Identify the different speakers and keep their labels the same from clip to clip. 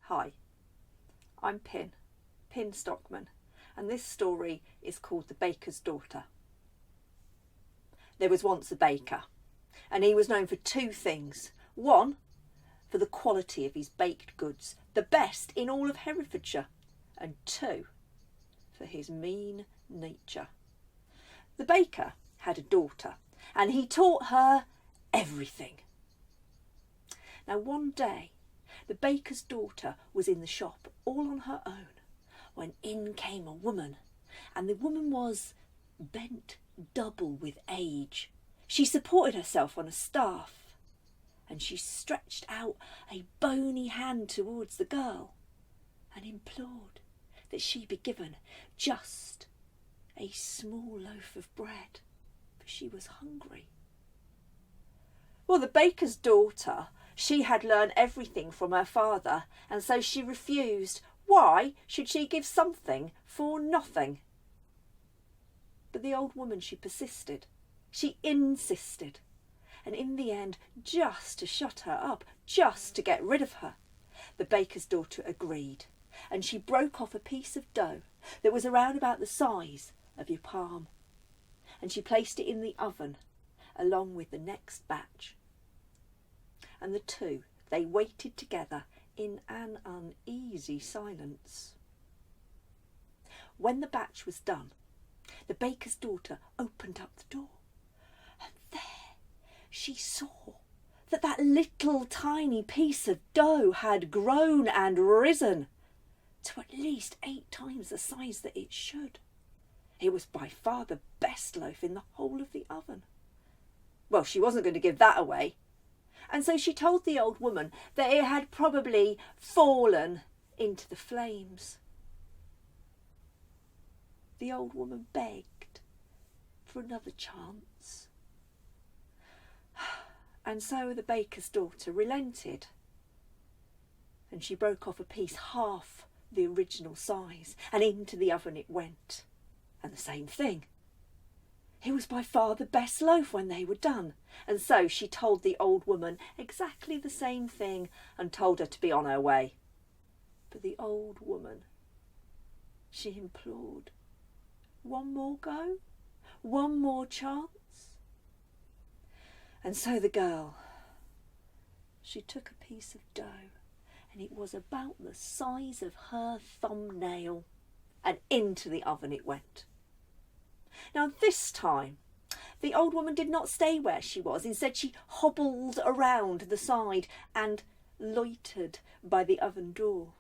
Speaker 1: Hi, I'm Pin Stockman, and this story is called The Baker's Daughter. There was once a baker, and he was known for two things. One, for the quality of his baked goods, the best in all of Herefordshire, and two, for his mean nature. The baker had a daughter, and he taught her everything. Now one day, the baker's daughter was in the shop all on her own when in came a woman, and the woman was bent double with age. She supported herself on a staff, and she stretched out a bony hand towards the girl and implored that she be given just a small loaf of bread, for she was hungry. Well, the baker's daughter, she had learned everything from her father, and so she refused. Why should she give something for nothing? But the old woman, she persisted. She insisted. And in the end, just to shut her up, just to get rid of her, the baker's daughter agreed. And she broke off a piece of dough that was around about the size of your palm. And she placed it in the oven along with the next batch. And the two, they waited together in an uneasy silence. When the batch was done, the baker's daughter opened up the door, and there she saw that that little tiny piece of dough had grown and risen to at least 8 times the size that it should. It was by far the best loaf in the whole of the oven. Well, she wasn't going to give that away. And so she told the old woman that it had probably fallen into the flames. The old woman begged for another chance. And so the baker's daughter relented, and she broke off a piece half the original size, and into the oven it went. And the same thing. It was by far the best loaf when they were done, and so she told the old woman exactly the same thing and told her to be on her way. But the old woman, she implored, one more go, one more chance. And so the girl, she took a piece of dough, and it was about the size of her thumbnail, and into the oven it went. Now this time, the old woman did not stay where she was. Instead, she hobbled around the side and loitered by the oven door,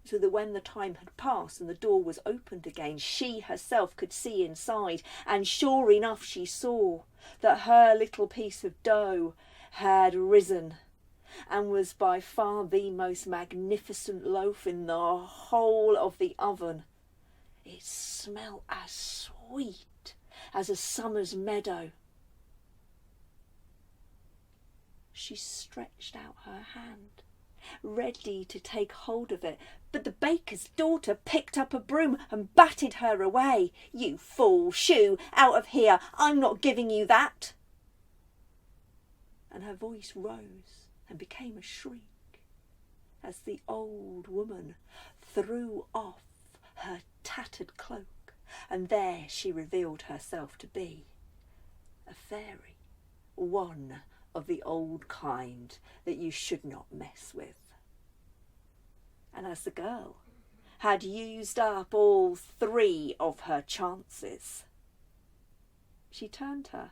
Speaker 1: so that when the time had passed and the door was opened again, she herself could see inside. And sure enough, she saw that her little piece of dough had risen and was by far the most magnificent loaf in the whole of the oven. It smelled as sweet as a summer's meadow. She stretched out her hand, ready to take hold of it, but the baker's daughter picked up a broom and batted her away. "You fool, shoo, out of here, I'm not giving you that." And her voice rose and became a shriek as the old woman threw off her tattered cloak, and there she revealed herself to be a fairy, one of the old kind that you should not mess with. And as the girl had used up all 3 of her chances, she turned her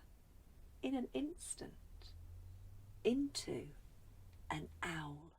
Speaker 1: in an instant into an owl.